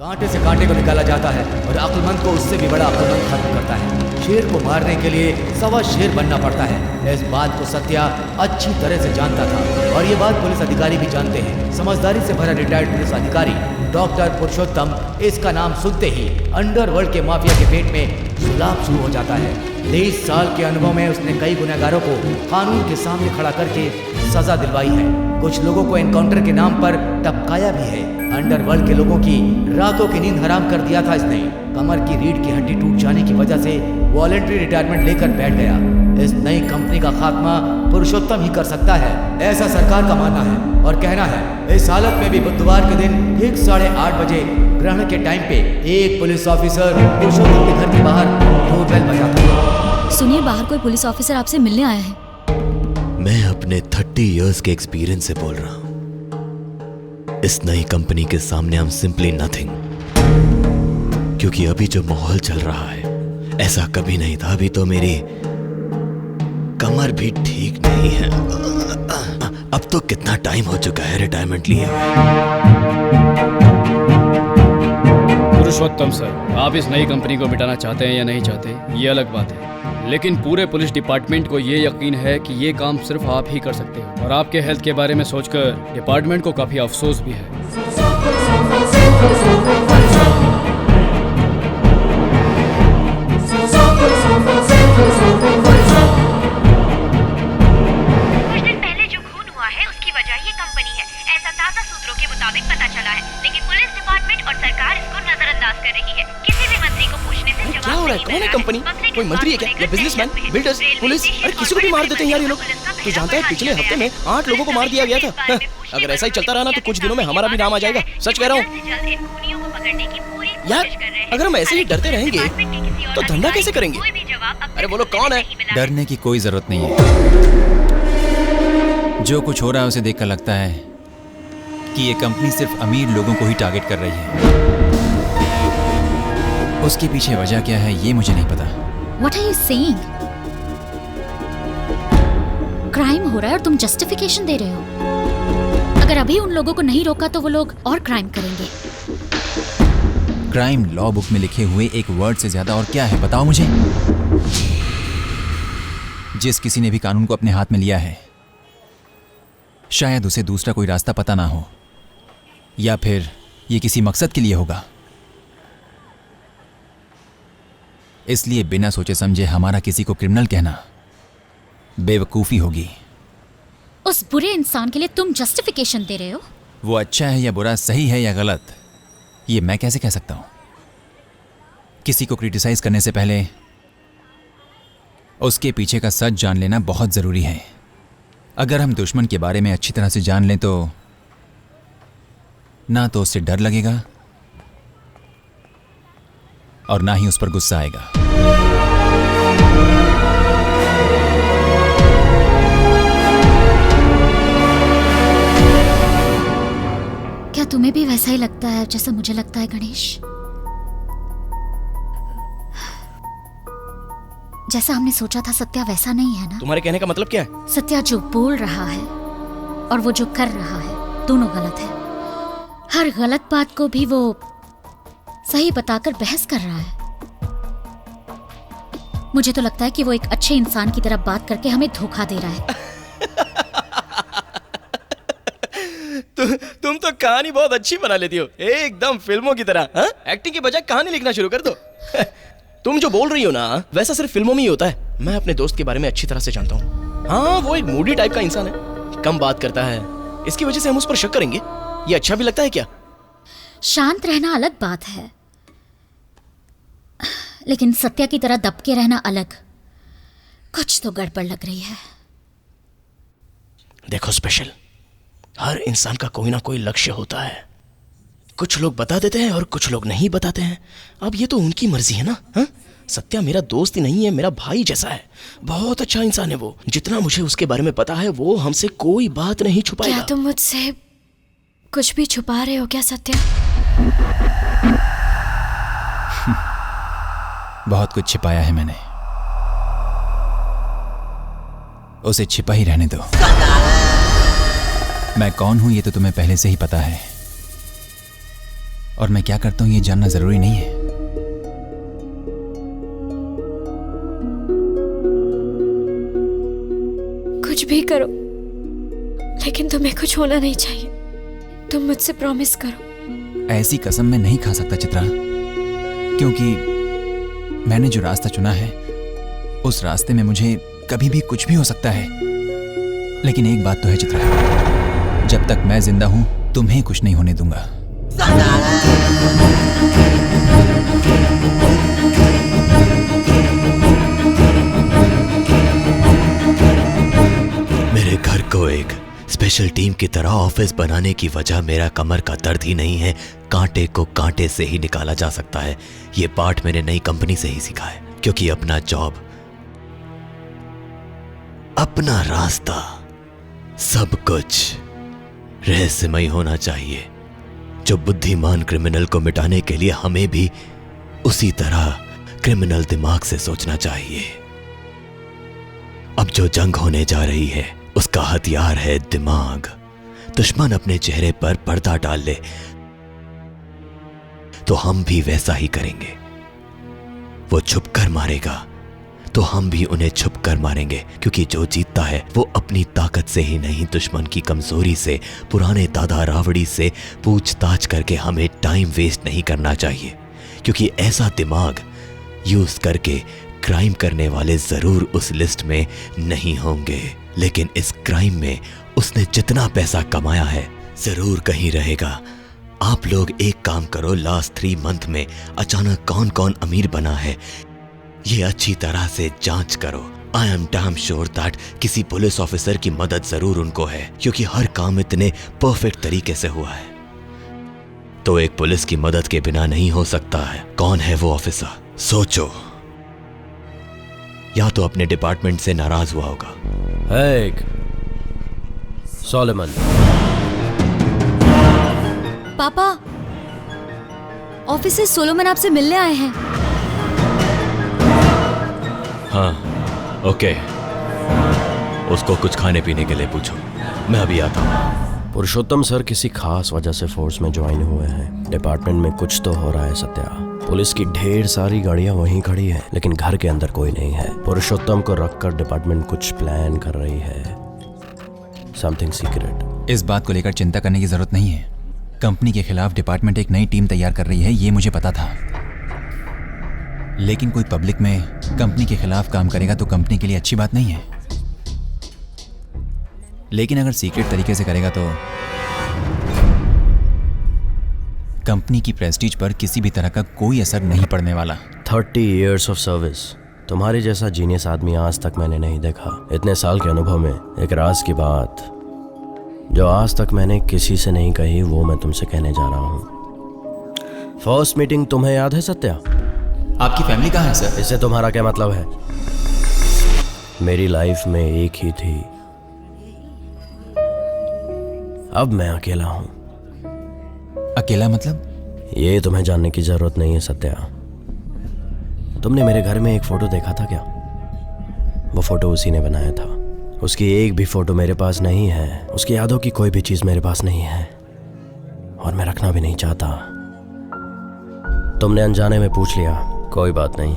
कांटे से कांटे को निकाला जाता है और अक्लमंद को उससे भी बड़ा अक्लमंद खत्म करता है। शेर को मारने के लिए सवा शेर बनना पड़ता है। इस बात को सत्या अच्छी तरह से जानता था और ये बात पुलिस अधिकारी भी जानते हैं। समझदारी से भरा रिटायर्ड पुलिस अधिकारी डॉक्टर पुरुषोत्तम इसका नाम सुनते ही अंडरवर्ल्ड के माफिया के पेट में सुलाब शुरू हो जाता है। 23 साल के अनुभव में उसने कई गुनहगारों को कानून के सामने खड़ा करके सजा दिलवाई है। कुछ लोगों को एनकाउंटर के नाम पर टपकाया भी है। अंडरवर्ल्ड के लोगों की रातों की नींद हराम कर दिया था इसने। कमर की रीढ़ की हड्डी टूट जाने की वजह से वॉलंटरी रिटायरमेट लेकर बैठ गया। इस नई कंपनी का खात्मा पुरुषोत्तम ही कर सकता है, ऐसा सरकार का मानना है और कहना है। इस हालत में भी बुधवार के दिन ठीक 8:30 बजे ग्रहण के टाइम पे एक पुलिस ऑफिसर पुरुषोत्तम के घर के बाहर डोरबेल बजाता है। सुनिए, बाहर कोई पुलिस ऑफिसर आपसे मिलने आया है। मैं अपने 30 इयर्स के एक्सपीरियंस से बोल रहा हूं। इस नई कंपनी के सामने हम सिंपली नथिंग, क्योंकि अभी जो माहौल चल रहा है ऐसा कभी नहीं था। अभी तो मेरी कमर भी ठीक नहीं है। अब तो कितना टाइम हो चुका है रिटायरमेंट लिए। पुरुषोत्तम सर, आप इस नई कंपनी को मिटाना चाहते हैं या नहीं चाहते, ये अलग बात है, लेकिन पूरे पुलिस डिपार्टमेंट को ये यकीन है कि ये काम सिर्फ आप ही कर सकते हो। और आपके हेल्थ के बारे में सोचकर डिपार्टमेंट को काफी अफसोस भी है। कुछ दिन पहले जो खून हुआ है उसकी वजह ये कंपनी है, ऐसा ताजा सूत्रों के मुताबिक पता चला है। लेकिन पुलिस डिपार्टमेंट और सरकार इसको नजरअंदाज कर रही है। किसी भी मंत्री को पूछने से जवाब क्या हो रहा है? कौन है कंपनी? कोई मंत्री है क्या? या बिजनेसमैन, बिल्डर्स, पुलिस? अरे किसी को भी मार देते हैं यार ये लोग। तू जानता है पिछले हफ्ते में 8 लोगों को मार दिया गया था। अगर ऐसा ही चलता रहा ना तो कुछ दिनों में हमारा भी नाम आ जाएगा। सच कह रहा हूँ यार। अगर हम ऐसे ही डरते रहेंगे तो धंधा कैसे करेंगे? अरे बोलो कौन है? डरने की कोई जरूरत नहीं है। जो कुछ हो रहा है उसे देखकर लगता है कि ये कंपनी सिर्फ अमीर लोगों को ही टारगेट कर रही है। उसके पीछे वजह क्या है ये मुझे नहीं पता। What are you saying? Crime हो रहा है और तुम जस्टिफिकेशन दे रहे हो। अगर अभी उन लोगों को नहीं रोका तो वो लोग और क्राइम करेंगे। क्राइम लॉ बुक में लिखे हुए एक वर्ड से ज्यादा और क्या है बताओ मुझे। जिस किसी ने भी कानून को अपने हाथ में लिया है, शायद उसे दूसरा कोई रास्ता पता ना हो, या फिर ये किसी मकसद के लिए होगा। इसलिए बिना सोचे समझे हमारा किसी को क्रिमिनल कहना बेवकूफी होगी। उस बुरे इंसान के लिए तुम जस्टिफिकेशन दे रहे हो? वो अच्छा है या बुरा, सही है या गलत, ये मैं कैसे कह सकता हूं? किसी को क्रिटिसाइज करने से पहले उसके पीछे का सच जान लेना बहुत जरूरी है। अगर हम दुश्मन के बारे में अच्छी तरह से जान लें तो ना तो उससे डर लगेगा और ना ही उस पर गुस्सा आएगा। क्या तुम्हें भी वैसा ही लगता है जैसा मुझे लगता है गणेश? जैसा हमने सोचा था सत्या वैसा नहीं है ना? तुम्हारे कहने का मतलब क्या है? सत्या जो बोल रहा है और वो जो कर रहा है दोनों गलत है। हर गलत बात को भी वो सही बताकर बहस कर रहा है। मुझे तो लगता है कि वो एक अच्छे इंसान की तरह बात करके हमें धोखा दे रहा है। तुम तो कहानी बहुत अच्छी बना लेती हो, एकदम फिल्मों की तरह। हाँ? एक्टिंग की बजाय कहानी लिखना शुरू कर दो। तुम जो बोल रही हो ना वैसा सिर्फ फिल्मों में ही होता है। मैं अपने दोस्त के बारे में अच्छी तरह से जानता हूँ। हाँ, वो एक मूडी टाइप का इंसान है, कम बात करता है। इसकी वजह से हम उस पर शक करेंगे, ये अच्छा भी लगता है क्या? शांत रहना अलग बात है, लेकिन सत्या की तरह दबके रहना अलग। कुछ तो गड़बड़ लग रही है। देखो स्पेशल, हर इंसान का कोई ना कोई लक्ष्य होता है। कुछ लोग बता देते हैं और कुछ लोग नहीं बताते हैं। अब ये तो उनकी मर्जी है ना। हा? सत्या मेरा दोस्त ही नहीं है, मेरा भाई जैसा है। बहुत अच्छा इंसान है वो। जितना मुझे उसके बारे में पता है वो हमसे कोई बात नहीं छुपाएगा। क्या तुम मुझसे कुछ भी छुपा रहे हो क्या सत्या? बहुत कुछ छिपाया है मैंने, उसे छिपा ही रहने दो। मैं कौन हूं ये तो तुम्हें पहले से ही पता है, और मैं क्या करता हूँ ये जानना जरूरी नहीं है। कुछ भी करो, लेकिन तुम्हें कुछ होना नहीं चाहिए। तुम मुझसे प्रॉमिस करो। ऐसी कसम मैं नहीं खा सकता चित्रा, क्योंकि मैंने जो रास्ता चुना है उस रास्ते में मुझे कभी भी कुछ भी हो सकता है। लेकिन एक बात तो है चित्रा, जब तक मैं जिंदा हूं तुम्हें कुछ नहीं होने दूंगा। मेरे घर को एक स्पेशल टीम की तरह ऑफिस बनाने की वजह मेरा कमर का दर्द ही नहीं है। कांटे को कांटे से ही निकाला जा सकता है। ये पाठ मैंने नई कंपनी से ही सीखा है, क्योंकि अपना जॉब, अपना रास्ता, सब कुछ रहस्यमय होना चाहिए। जो बुद्धिमान क्रिमिनल को मिटाने के लिए हमें भी उसी तरह क्रिमिनल दिमाग से सोचना चाहिए। अब जो जंग होने जा रही है उसका हथियार है दिमाग। दुश्मन अपने चेहरे पर पर्दा डाल ले तो हम भी वैसा ही करेंगे। वो छुपकर मारेगा तो हम भी उन्हें छुपकर मारेंगे, क्योंकि जो जीतता है वो अपनी ताकत से ही नहीं, दुश्मन की कमजोरी से, पुराने दादा रावड़ी से पूछताछ करके हमें टाइम वेस्ट नहीं करना चाहिए, क्योंकि ऐसा दिमाग यूज करके क्राइम करने वाले जरूर उस लिस्ट में नहीं होंगे, लेकिन इस क्राइम में उसने जितना पैसा कमाया है जरूर कहीं रहेगा। आप लोग एक काम करो, लास्ट 3 मंथ में अचानक कौन कौन अमीर बना है ये अच्छी तरह से जांच करो। I am damn sure that किसी पुलिस ऑफिसर की मदद जरूर उनको है, क्योंकि हर काम इतने परफेक्ट तरीके से हुआ है। तो एक पुलिस की मदद के बिना नहीं हो सकता है। कौन है वो ऑफिसर? सोचो। या तो अपने डिपार्टमेंट से नाराज हुआ होगा। एक सोलोमन। पापा, ऑफिस से सोलोमन आपसे मिलने आए हैं। हाँ, ओके। उसको कुछ खाने पीने के लिए पूछो, मैं अभी आता हूँ। पुरुषोत्तम सर किसी खास वजह से फोर्स में ज्वाइन हुए हैं। डिपार्टमेंट में कुछ तो हो रहा है सत्या। पुलिस की ढेर सारी गाड़ियां वहीं खड़ी हैं, लेकिन घर के अंदर कोई नहीं है। पुरुषोत्तम को रखकर डिपार्टमेंट कुछ प्लान कर रही है, समथिंग सीक्रेट। इस बात को लेकर चिंता करने की जरूरत नहीं है। कंपनी के खिलाफ डिपार्टमेंट एक नई टीम तैयार कर रही है, ये मुझे पता था। लेकिन कोई पब्लिक में कंपनी के खिलाफ काम करेगा तो कंपनी के लिए अच्छी बात नहीं है। लेकिन अगर सीक्रेट तरीके से करेगा तो कंपनी की प्रेस्टीज पर किसी भी तरह का कोई असर नहीं पड़ने वाला। 30 years ऑफ सर्विस। तुम्हारे जैसा जीनियस आदमी आज तक मैंने नहीं देखा। इतने साल के अनुभव में एक राज की बात जो आज तक मैंने किसी से नहीं कही, वो मैं तुमसे कहने जा रहा हूँ। फर्स्ट मीटिंग तुम्हें याद है सत्या? आपकी फैमिली कहाँ है सर? इससे तुम्हारा क्या मतलब है? मेरी लाइफ में एक ही थी, अब मैं अकेला हूं। अकेला मतलब? ये तुम्हें जानने की जरूरत नहीं है सत्या। तुमने मेरे घर में एक फोटो देखा था क्या? वो फोटो उसी ने बनाया था। उसकी एक भी फोटो मेरे पास नहीं है। उसकी यादों की कोई भी चीज मेरे पास नहीं है, और मैं रखना भी नहीं चाहता। तुमने अनजाने में पूछ लिया, कोई बात नहीं।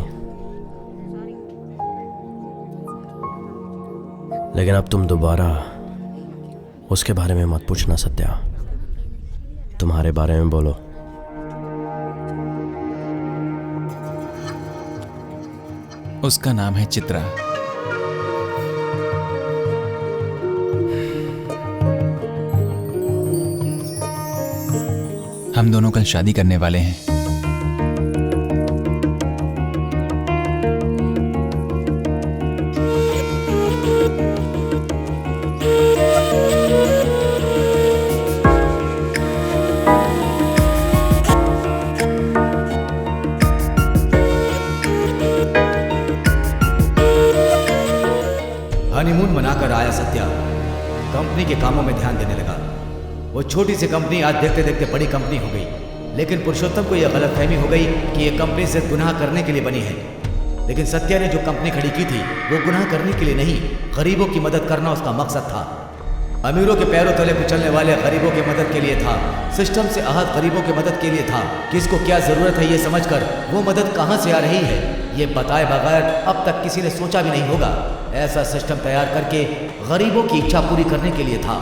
लेकिन अब तुम दोबारा उसके बारे में मत पूछना सत्या। तुम्हारे बारे में बोलो। उसका नाम है चित्रा। हम दोनों कल शादी करने वाले हैं। हनीमून मनाकर आया सत्या कंपनी के कामों में ध्यान देने लगा। वो छोटी सी कंपनी आज देखते देखते बड़ी कंपनी हो गई। लेकिन पुरुषोत्तम को यह गलतफहमी हो गई कि यह कंपनी सिर्फ गुनाह करने के लिए बनी है। लेकिन सत्या ने जो कंपनी खड़ी की थी वो गुनाह करने के लिए नहीं, गरीबों की मदद करना उसका मकसद था। अमीरों के पैरों तले कुचलने वाले गरीबों की मदद के लिए था, सिस्टम से आहत गरीबों की मदद के लिए था। किसको क्या जरूरत है ये समझकर वो मदद कहां से आ रही है ये बताए बगैर अब तक किसी ने सोचा भी नहीं होगा। ऐसा सिस्टम तैयार करके गरीबों की इच्छा पूरी करने के लिए था।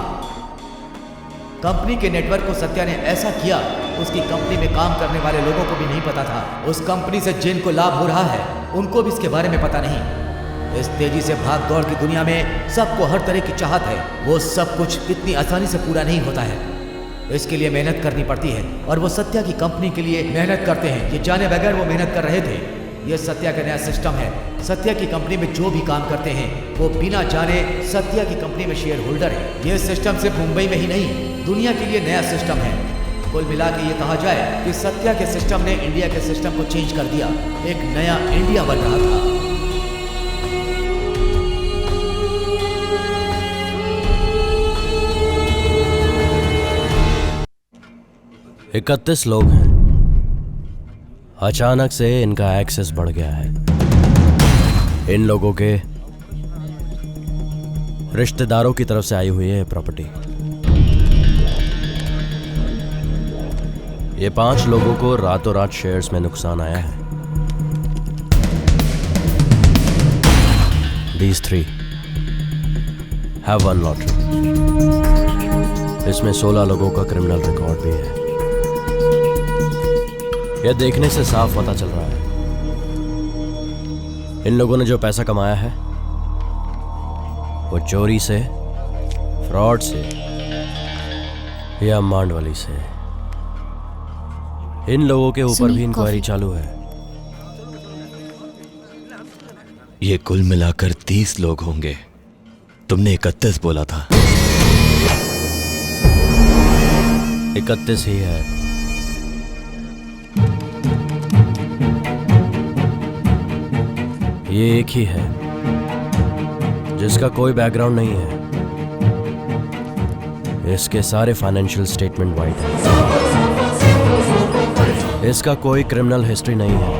कंपनी के नेटवर्क को सत्या ने ऐसा किया, उसकी कंपनी में काम करने वाले लोगों को भी नहीं पता था। उस कंपनी से जिनको लाभ हो रहा है उनको भी इसके बारे में पता नहीं। इस तेजी से भाग दौड़ की दुनिया में सबको हर तरह की चाहत है, वो सब कुछ इतनी आसानी से पूरा नहीं होता है। इसके लिए मेहनत करनी पड़ती है और वो सत्या की कंपनी के लिए मेहनत करते हैं। ये जाने बगैर वो मेहनत कर रहे थे। ये सत्या का नया सिस्टम है। सत्या की कंपनी में जो भी काम करते हैं वो बिना जाने सत्या की कंपनी में शेयर होल्डर है। ये सिस्टम सिर्फ मुंबई में ही नहीं, दुनिया के लिए नया सिस्टम है। कुल मिला के ये कहा जाए कि सत्या के सिस्टम ने इंडिया के सिस्टम को चेंज कर दिया। एक नया इंडिया बन रहा था। 31 लोग हैं। अचानक से इनका एक्सेस बढ़ गया है। इन लोगों के रिश्तेदारों की तरफ से आई हुई है प्रॉपर्टी। ये 5 लोगों को रातों रात शेयर्स में नुकसान आया है। These 3 have won lottery। इसमें 16 लोगों का क्रिमिनल रिकॉर्ड भी है। यह देखने से साफ पता चल रहा है इन लोगों ने जो पैसा कमाया है वो चोरी से, फ्रॉड से या मांडवली से। इन लोगों के ऊपर भी इंक्वायरी चालू है। ये कुल मिलाकर 30 लोग होंगे। तुमने 31 बोला था। 31 ही है। ये एक ही है जिसका कोई बैकग्राउंड नहीं है। इसके सारे फाइनेंशियल स्टेटमेंट वाइट है। इसका कोई क्रिमिनल हिस्ट्री नहीं है।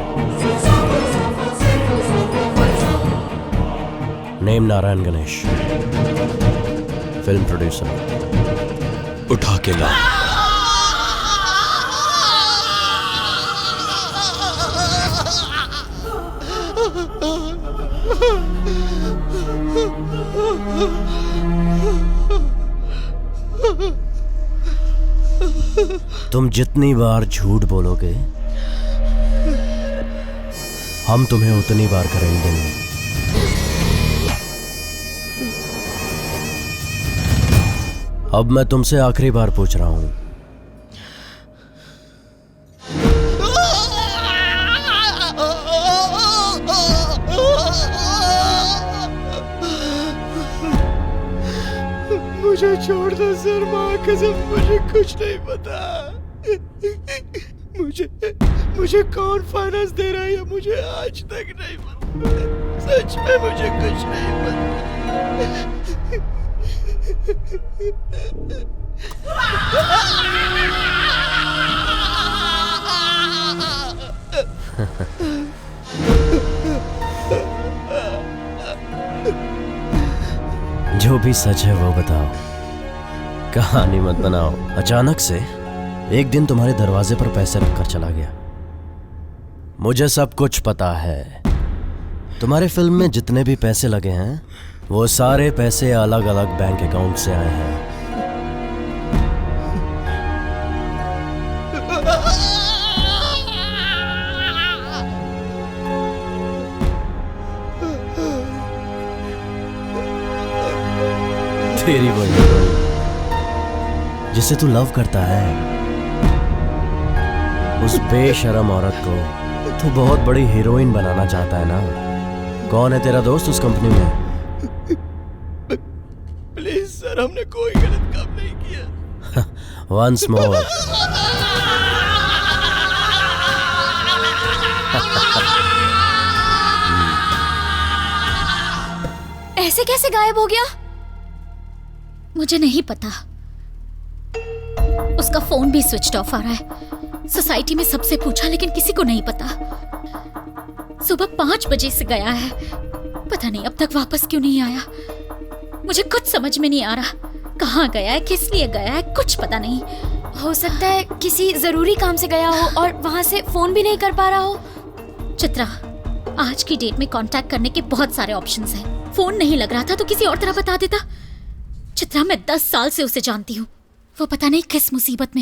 Name Narayan Ganesh, film producer. उठा के ला। तुम जितनी बार झूठ बोलोगे हम तुम्हें उतनी बार करेंगे। अब मैं तुमसे आखिरी बार पूछ रहा हूं, मुझे छोड़ दो सर, माँ कसम मुझे कुछ नहीं पता। मुझे कौन फाइनेंस दे रहा है मुझे आज तक नहीं पता। सच में मुझे कुछ नहीं जो भी सच है वो बताओ, कहानी मत बनाओ। अचानक से एक दिन तुम्हारे दरवाजे पर पैसे रखकर चला गया। मुझे सब कुछ पता है। तुम्हारे फिल्म में जितने भी पैसे लगे हैं वो सारे पैसे अलग अलग बैंक अकाउंट से आए हैं। तेरी वही जिसे तू लव करता है, उस बेशरम औरत को तू बहुत बड़ी हीरोइन बनाना चाहता है ना। कौन है तेरा दोस्त उस कंपनी में? प्लीज सर, हमने कोई गलत काम नहीं किया। Once more. ऐसे कैसे गायब हो गया? मुझे नहीं पता। उसका फोन भी स्विच ऑफ आ रहा है। सोसाइटी में सबसे पूछा लेकिन किसी को नहीं पता। सुबह 5 बजे से गया है, पता नहीं अब तक वापस क्यों नहीं आया। मुझे कुछ समझ में नहीं आ रहा। कहाँ गया है, किस लिए गया है, कुछ पता नहीं। हो सकता है किसी जरूरी काम से गया हो और वहां से फोन भी नहीं कर पा रहा हो। चित्रा, आज की डेट में कांटेक्ट करने के बहुत सारे ऑप्शंस हैं। फोन नहीं लग रहा था तो किसी और तरह बता देता। चित्रा, मैं 10 साल से उसे जानती हूँ। वो पता नहीं किस मुसीबत में